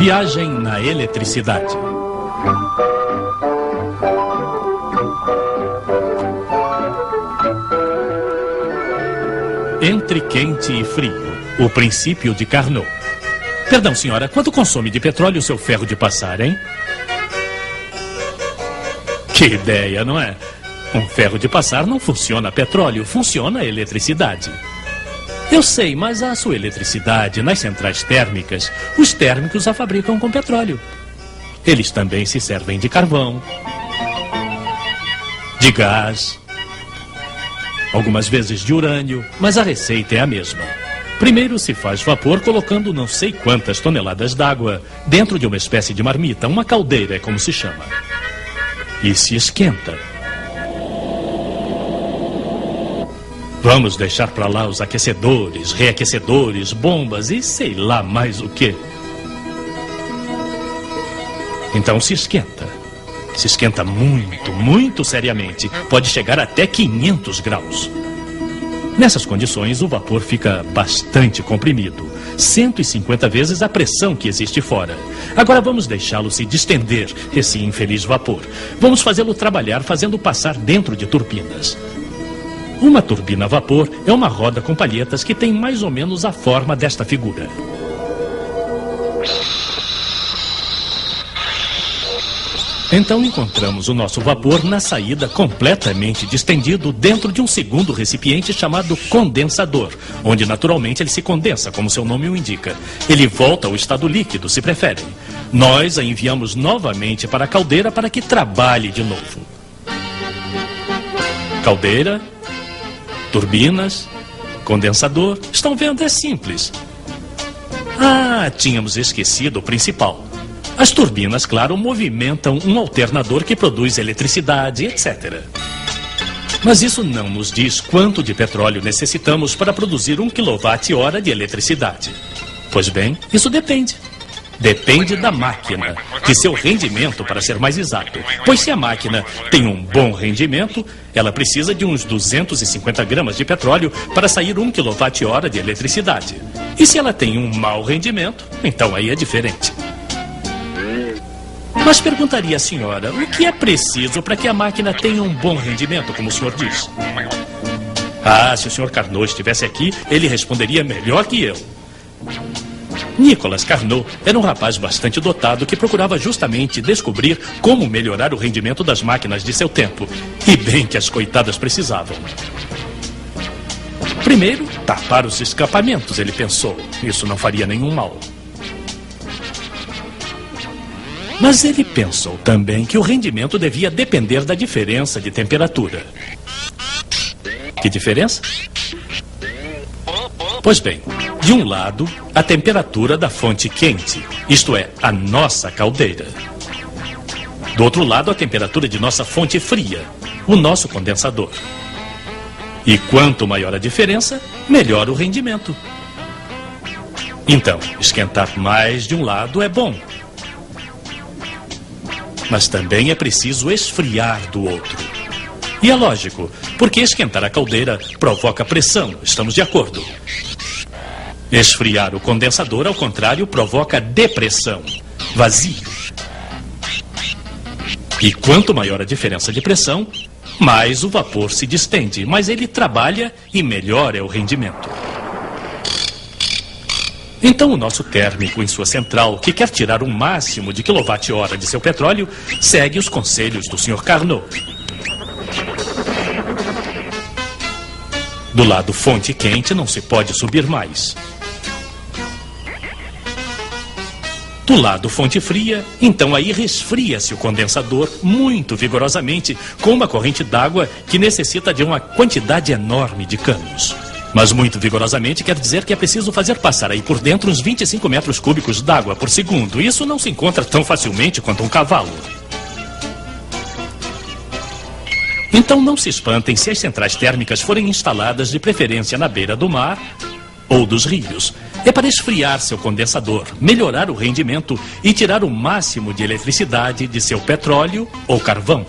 Viagem na eletricidade. Entre quente e frio, o princípio de Carnot. Perdão, senhora, quanto consome de petróleo o seu ferro de passar, hein? Que ideia, não é? Um ferro de passar não funciona a petróleo, funciona a eletricidade. Eu sei, mas a sua eletricidade nas centrais térmicas, os térmicos a fabricam com petróleo. Eles também se servem de carvão, de gás, algumas vezes de urânio, mas a receita é a mesma. Primeiro se faz vapor colocando não sei quantas toneladas d'água dentro de uma espécie de marmita, uma caldeira é como se chama. E se esquenta. Vamos deixar para lá os aquecedores, reaquecedores, bombas e sei lá mais o quê. Então se esquenta. Se esquenta muito, muito seriamente. Pode chegar até 500 graus. Nessas condições, o vapor fica bastante comprimido. 150 vezes a pressão que existe fora. Agora vamos deixá-lo se distender, esse infeliz vapor. Vamos fazê-lo trabalhar fazendo passar dentro de turbinas. Uma turbina a vapor é uma roda com palhetas que tem mais ou menos a forma desta figura. Então encontramos o nosso vapor na saída completamente distendido dentro de um segundo recipiente chamado condensador, onde naturalmente ele se condensa, como seu nome o indica. Ele volta ao estado líquido, se preferem. Nós a enviamos novamente para a caldeira para que trabalhe de novo. Caldeira, turbinas, condensador. Estão vendo? É simples. Ah, tínhamos esquecido o principal. As turbinas, claro, movimentam um alternador que produz eletricidade, etc. Mas isso não nos diz quanto de petróleo necessitamos para produzir 1 kWh de eletricidade. Pois bem, isso depende. Depende da máquina, de seu rendimento, para ser mais exato. Pois se a máquina tem um bom rendimento, ela precisa de uns 250 gramas de petróleo para sair 1 kWh de eletricidade. E se ela tem um mau rendimento, então aí é diferente. Mas perguntaria à senhora, o que é preciso para que a máquina tenha um bom rendimento, como o senhor diz? Ah, se o senhor Carnot estivesse aqui, ele responderia melhor que eu. Nicolas Carnot era um rapaz bastante dotado que procurava justamente descobrir como melhorar o rendimento das máquinas de seu tempo. E bem que as coitadas precisavam. Primeiro, tapar os escapamentos, ele pensou. Isso não faria nenhum mal. Mas ele pensou também que o rendimento devia depender da diferença de temperatura. Que diferença? Pois bem, de um lado, a temperatura da fonte quente, isto é, a nossa caldeira. Do outro lado, a temperatura de nossa fonte fria, o nosso condensador. E quanto maior a diferença, melhor o rendimento. Então, esquentar mais de um lado é bom. Mas também é preciso esfriar do outro. E é lógico, porque esquentar a caldeira provoca pressão, estamos de acordo. Esfriar o condensador, ao contrário, provoca depressão, vazio. E quanto maior a diferença de pressão, mais o vapor se distende, mais ele trabalha e melhor é o rendimento. Então o nosso térmico em sua central, que quer tirar o máximo de quilowatt-hora de seu petróleo, segue os conselhos do Sr. Carnot. Do lado fonte quente não se pode subir mais. Do lado fonte fria, então aí resfria-se o condensador muito vigorosamente com uma corrente d'água que necessita de uma quantidade enorme de canos. Mas muito vigorosamente quer dizer que é preciso fazer passar aí por dentro uns 25 metros cúbicos d'água por segundo. Isso não se encontra tão facilmente quanto um cavalo. Então não se espantem se as centrais térmicas forem instaladas de preferência na beira do mar ou dos rios. É para esfriar seu condensador, melhorar o rendimento e tirar o máximo de eletricidade de seu petróleo ou carvão.